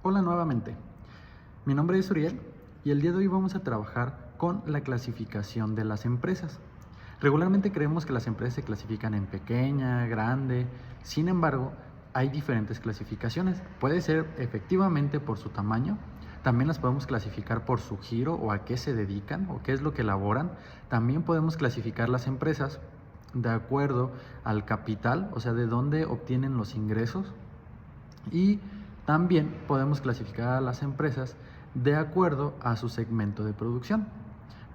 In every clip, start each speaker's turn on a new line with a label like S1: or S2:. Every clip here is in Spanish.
S1: Hola nuevamente, mi nombre es Uriel y el día de hoy vamos a trabajar con la clasificación de las empresas. Regularmente creemos que las empresas se clasifican en pequeña, grande, sin embargo, hay diferentes clasificaciones. Puede ser efectivamente por su tamaño, también las podemos clasificar por su giro o a qué se dedican o qué es lo que elaboran. También podemos clasificar las empresas de acuerdo al capital, o sea, de dónde obtienen los ingresos. Y también podemos clasificar a las empresas de acuerdo a su segmento de producción.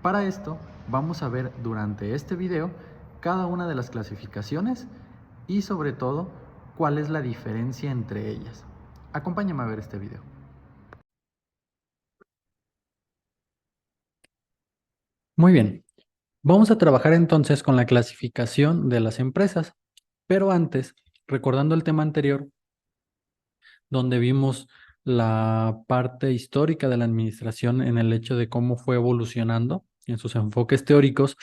S1: Para esto vamos a ver durante este video cada una de las clasificaciones y sobre todo cuál es la diferencia entre ellas. Acompáñame a ver este video. Muy bien, vamos a trabajar entonces con la clasificación de las empresas, pero antes, recordando el tema anterior, donde vimos la parte histórica de la administración en el hecho de cómo fue evolucionando en sus enfoques teóricos,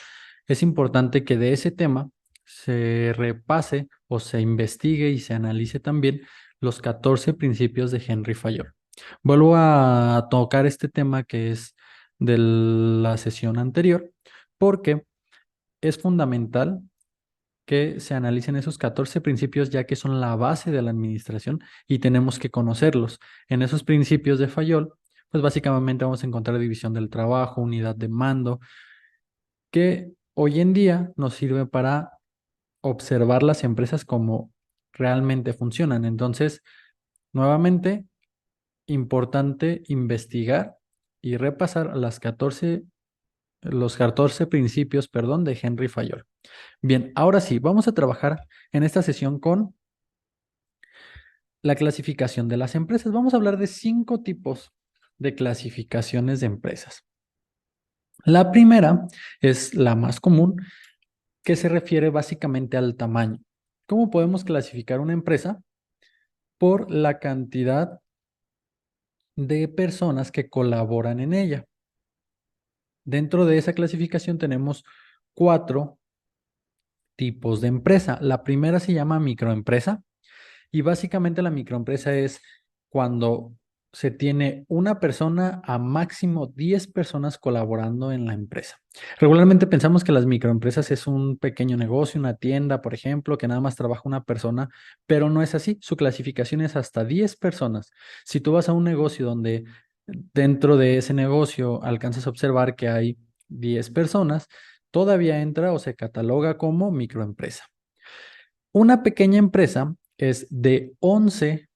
S1: es importante que de ese tema se repase o se investigue y se analice también los 14 principios de Henry Fayol. Vuelvo a tocar este tema que es de la sesión anterior, porque es fundamental que se analicen esos 14 principios, ya que son la base de la administración y tenemos que conocerlos. En esos principios de Fayol, pues básicamente vamos a encontrar división del trabajo, unidad de mando, que hoy en día nos sirve para observar las empresas como realmente funcionan. Entonces, nuevamente, importante investigar y repasar los 14 principios, perdón, de Henry Fayol. Bien, ahora sí, vamos a trabajar en esta sesión con la clasificación de las empresas. Vamos a hablar de 5 tipos de clasificaciones de empresas. La primera es la más común, que se refiere básicamente al tamaño. ¿Cómo podemos clasificar una empresa? Por la cantidad de personas que colaboran en ella. Dentro de esa clasificación tenemos 4 tipos de empresa. La primera se llama microempresa. Y básicamente la microempresa es cuando se tiene una persona a máximo 10 personas colaborando en la empresa. Regularmente pensamos que las microempresas es un pequeño negocio, una tienda, por ejemplo, que nada más trabaja una persona, pero no es así. Su clasificación es hasta 10 personas. Si tú vas a un negocio donde dentro de ese negocio alcanzas a observar que hay 10 personas, todavía entra o se cataloga como microempresa. Una pequeña empresa es de 11,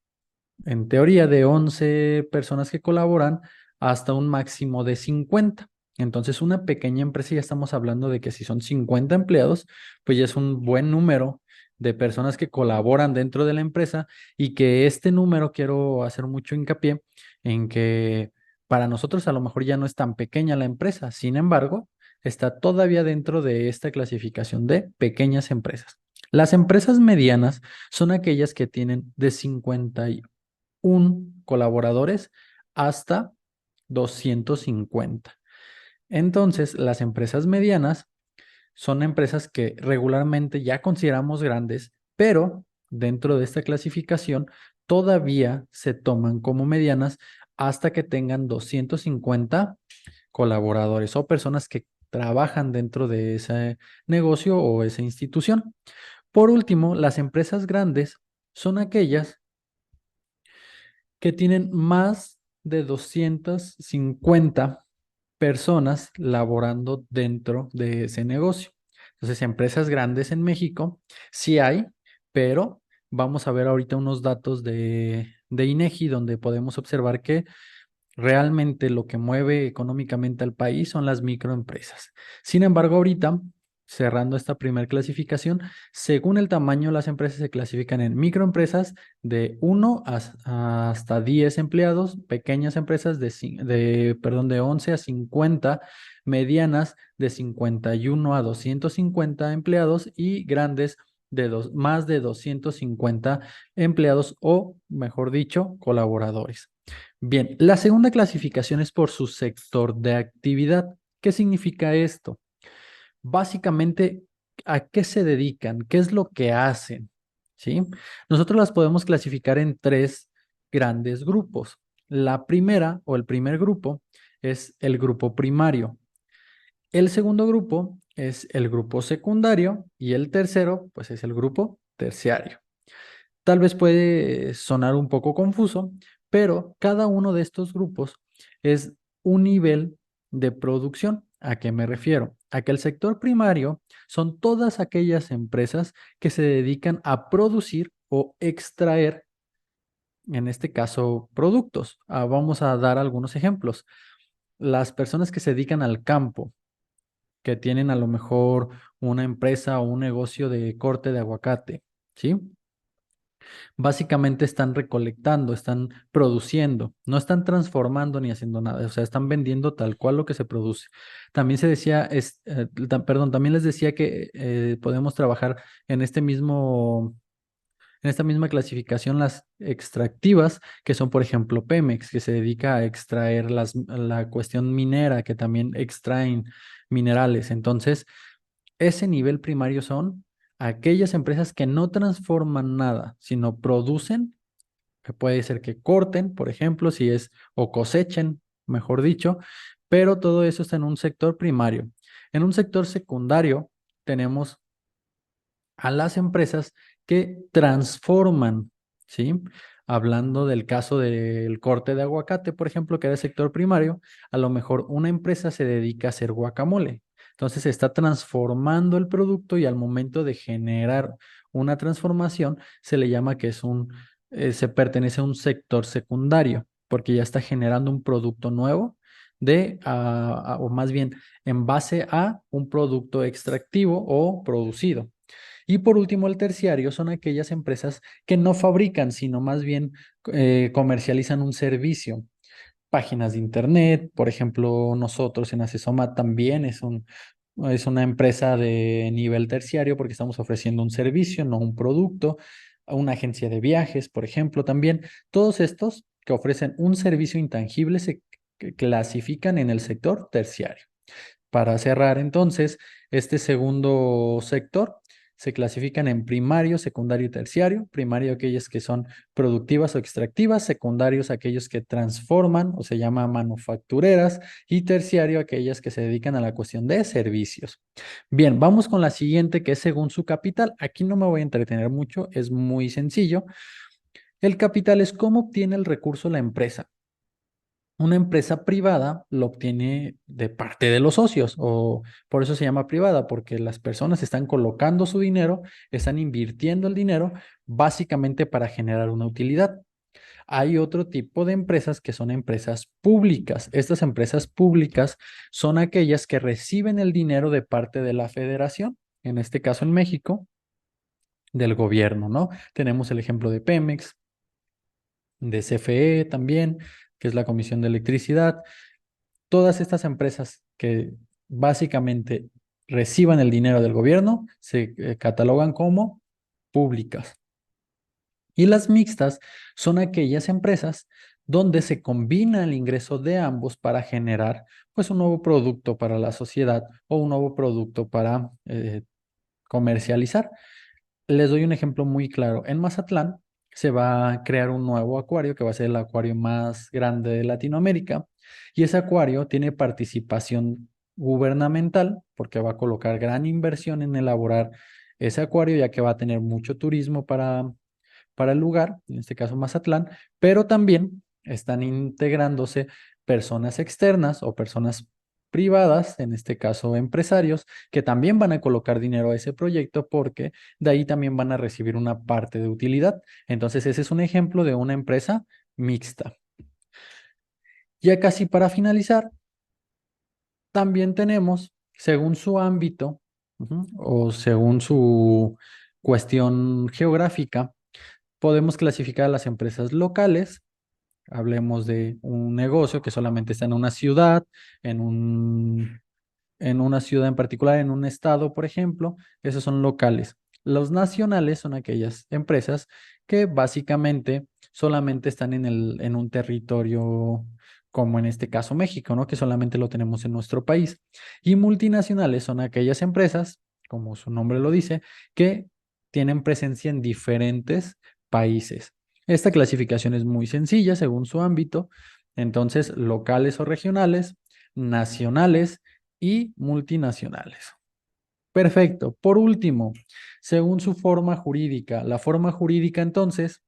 S1: en teoría, de 11 personas que colaboran hasta un máximo de 50. Entonces, una pequeña empresa, ya estamos hablando de que si son 50 empleados, pues ya es un buen número de personas que colaboran dentro de la empresa y que este número quiero hacer mucho hincapié en que para nosotros a lo mejor ya no es tan pequeña la empresa, sin embargo, está todavía dentro de esta clasificación de pequeñas empresas. Las empresas medianas son aquellas que tienen de 51 colaboradores hasta 250. Entonces, las empresas medianas son empresas que regularmente ya consideramos grandes, pero dentro de esta clasificación todavía se toman como medianas hasta que tengan 250 colaboradores o personas que trabajan dentro de ese negocio o esa institución. Por último, las empresas grandes son aquellas que tienen más de 250 personas laborando dentro de ese negocio. Entonces, empresas grandes en México sí hay, pero vamos a ver ahorita unos datos de INEGI donde podemos observar que realmente lo que mueve económicamente al país son las microempresas. Sin embargo, ahorita, cerrando esta primera clasificación, según el tamaño, las empresas se clasifican en microempresas de 1 hasta 10 empleados, pequeñas empresas de 11 a 50, medianas de 51 a 250 empleados y grandes más de 250 empleados o, mejor dicho, colaboradores. Bien, la segunda clasificación es por su sector de actividad. ¿Qué significa esto? Básicamente, ¿a qué se dedican? ¿Qué es lo que hacen? ¿Sí? Nosotros las podemos clasificar en 3 grandes grupos. La primera o el primer grupo es el grupo primario. El segundo grupo es el grupo secundario y el tercero, pues es el grupo terciario. Tal vez puede sonar un poco confuso, pero cada uno de estos grupos es un nivel de producción. ¿A qué me refiero? A que el sector primario son todas aquellas empresas que se dedican a producir o extraer, en este caso, productos. Vamos a dar algunos ejemplos. Las personas que se dedican al campo, que tienen a lo mejor una empresa o un negocio de corte de aguacate, ¿sí? Básicamente están recolectando, están produciendo, no están transformando ni haciendo nada, o sea, están vendiendo tal cual lo que se produce. También se decía, perdón, también les decía que podemos trabajar en este mismo, en esta misma clasificación las extractivas, que son, por ejemplo, Pemex, que se dedica a extraer la cuestión minera, que también extraen minerales. Entonces, ese nivel primario son aquellas empresas que no transforman nada, sino producen, que puede ser que corten, por ejemplo, si es, o cosechen, mejor dicho, pero todo eso está en un sector primario. En un sector secundario tenemos a las empresas que transforman, ¿sí? Hablando del caso del corte de aguacate, por ejemplo, que era el sector primario, a lo mejor una empresa se dedica a hacer guacamole. Entonces se está transformando el producto y al momento de generar una transformación se le llama que es se pertenece a un sector secundario, porque ya está generando un producto nuevo o más bien en base a un producto extractivo o producido. Y por último, el terciario son aquellas empresas que no fabrican, sino más bien comercializan un servicio. Páginas de internet, por ejemplo, nosotros en Acesoma también es una empresa de nivel terciario porque estamos ofreciendo un servicio, no un producto. A una agencia de viajes, por ejemplo, también. Todos estos que ofrecen un servicio intangible se clasifican en el sector terciario. Para cerrar entonces, este segundo sector se clasifican en primario, secundario y terciario. Primario aquellas que son productivas o extractivas, secundarios aquellos que transforman o se llama manufactureras y terciario aquellas que se dedican a la cuestión de servicios. Bien, vamos con la siguiente que es según su capital. Aquí no me voy a entretener mucho, es muy sencillo. El capital es cómo obtiene el recurso la empresa. Una empresa privada lo obtiene de parte de los socios, o por eso se llama privada, porque las personas están colocando su dinero, están invirtiendo el dinero básicamente para generar una utilidad. Hay otro tipo de empresas que son empresas públicas. Estas empresas públicas son aquellas que reciben el dinero de parte de la federación, en este caso en México, del gobierno, ¿no? Tenemos el ejemplo de Pemex, de CFE también, que es la Comisión de Electricidad. Todas estas empresas que básicamente reciban el dinero del gobierno se catalogan como públicas. Y las mixtas son aquellas empresas donde se combina el ingreso de ambos para generar pues un nuevo producto para la sociedad o un nuevo producto para comercializar. Les doy un ejemplo muy claro. En Mazatlán se va a crear un nuevo acuario que va a ser el acuario más grande de Latinoamérica y ese acuario tiene participación gubernamental porque va a colocar gran inversión en elaborar ese acuario ya que va a tener mucho turismo para el lugar, en este caso Mazatlán, pero también están integrándose personas externas o personas privadas, en este caso empresarios, que también van a colocar dinero a ese proyecto porque de ahí también van a recibir una parte de utilidad. Entonces, ese es un ejemplo de una empresa mixta. Ya casi para finalizar, también tenemos, según su ámbito, o según su cuestión geográfica, podemos clasificar a las empresas locales. Hablemos de un negocio que solamente está en una ciudad, en en una ciudad en particular, en un estado, por ejemplo. Esos son locales. Los nacionales son aquellas empresas que básicamente solamente están en un territorio, como en este caso México, ¿no? Que solamente lo tenemos en nuestro país. Y multinacionales son aquellas empresas, como su nombre lo dice, que tienen presencia en diferentes países. Esta clasificación es muy sencilla según su ámbito. Entonces, locales o regionales, nacionales y multinacionales. Perfecto. Por último, según su forma jurídica. La forma jurídica, entonces,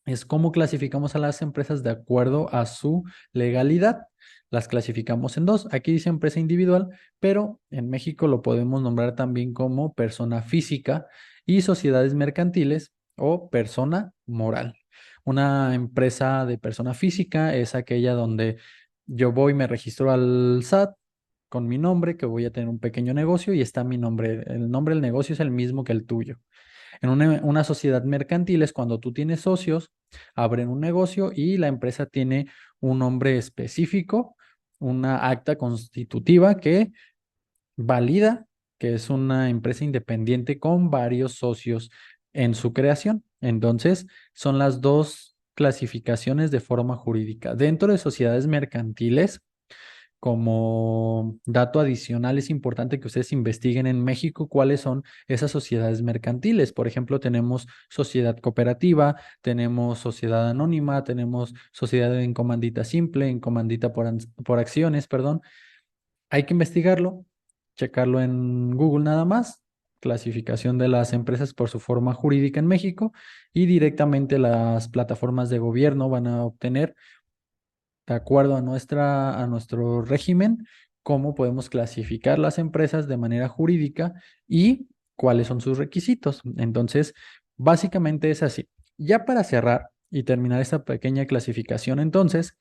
S1: es cómo clasificamos a las empresas de acuerdo a su legalidad. Las clasificamos en dos. Aquí dice empresa individual, pero en México lo podemos nombrar también como persona física y sociedades mercantiles o persona moral. Una empresa de persona física es aquella donde yo voy, me registro al SAT con mi nombre, que voy a tener un pequeño negocio y está mi nombre. El nombre del negocio es el mismo que el tuyo. En una sociedad mercantil es cuando tú tienes socios, abren un negocio y la empresa tiene un nombre específico, una acta constitutiva que valida que es una empresa independiente con varios socios en su creación. Entonces, son las dos clasificaciones de forma jurídica. Dentro de sociedades mercantiles, como dato adicional, es importante que ustedes investiguen en México cuáles son esas sociedades mercantiles. Por ejemplo, tenemos sociedad cooperativa, tenemos sociedad anónima, tenemos sociedad en comandita simple, en comandita por acciones, perdón. Hay que investigarlo, checarlo en Google nada más, clasificación de las empresas por su forma jurídica en México y directamente las plataformas de gobierno van a obtener de acuerdo a a nuestro régimen, cómo podemos clasificar las empresas de manera jurídica y cuáles son sus requisitos. Entonces, básicamente es así. Ya para cerrar y terminar esta pequeña clasificación, entonces,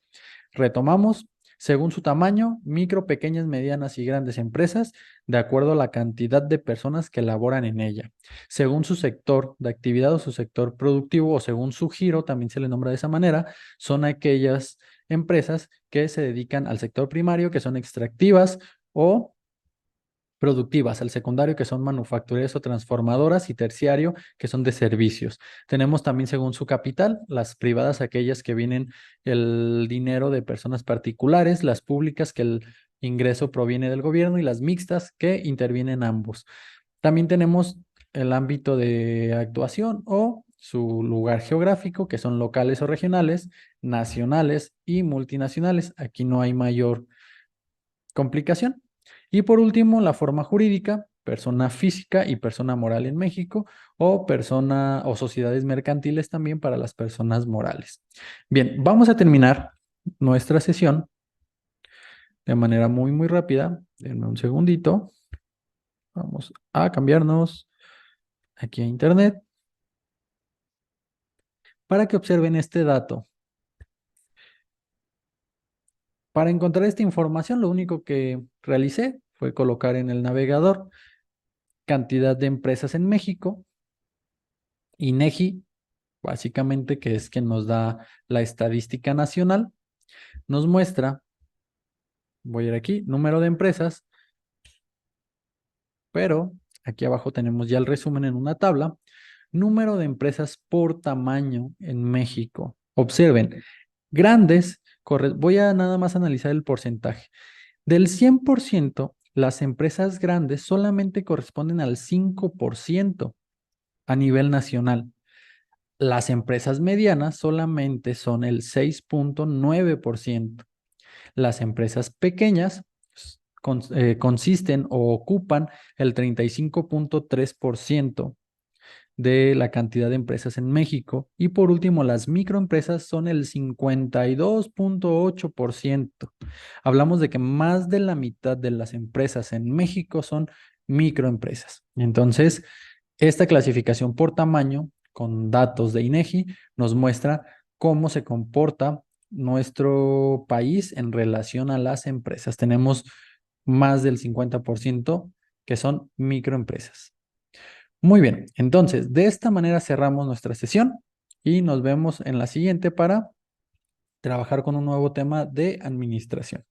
S1: retomamos según su tamaño, micro, pequeñas, medianas y grandes empresas, de acuerdo a la cantidad de personas que laboran en ella. Según su sector de actividad o su sector productivo o según su giro, también se le nombra de esa manera, son aquellas empresas que se dedican al sector primario, que son extractivas o productivas, al secundario, que son manufactureras o transformadoras, y terciario, que son de servicios. Tenemos también según su capital, las privadas, aquellas que vienen el dinero de personas particulares, las públicas, que el ingreso proviene del gobierno, y las mixtas, que intervienen ambos. También tenemos el ámbito de actuación o su lugar geográfico, que son locales o regionales, nacionales y multinacionales. Aquí no hay mayor complicación. Y por último, la forma jurídica, persona física y persona moral en México, o persona o sociedades mercantiles también para las personas morales. Bien, vamos a terminar nuestra sesión de manera muy rápida. Denme un segundito. Vamos a cambiarnos aquí a internet para que observen este dato. Para encontrar esta información, lo único que realicé fue colocar en el navegador cantidad de empresas en México, INEGI, básicamente, que es quien nos da la estadística nacional, nos muestra, voy a ir aquí, número de empresas, pero aquí abajo tenemos ya el resumen en una tabla, número de empresas por tamaño en México. Observen, grandes, voy a nada más analizar el porcentaje. Del 100%, las empresas grandes solamente corresponden al 5% a nivel nacional. Las empresas medianas solamente son el 6.9%. Las empresas pequeñas consisten o ocupan el 35.3% de la cantidad de empresas en México. Y por último, las microempresas son el 52.8%. Hablamos de que más de la mitad de las empresas en México son microempresas. Entonces, esta clasificación por tamaño con datos de INEGI nos muestra cómo se comporta nuestro país en relación a las empresas. Tenemos más del 50% que son microempresas. Muy bien, entonces de esta manera cerramos nuestra sesión y nos vemos en la siguiente para trabajar con un nuevo tema de administración.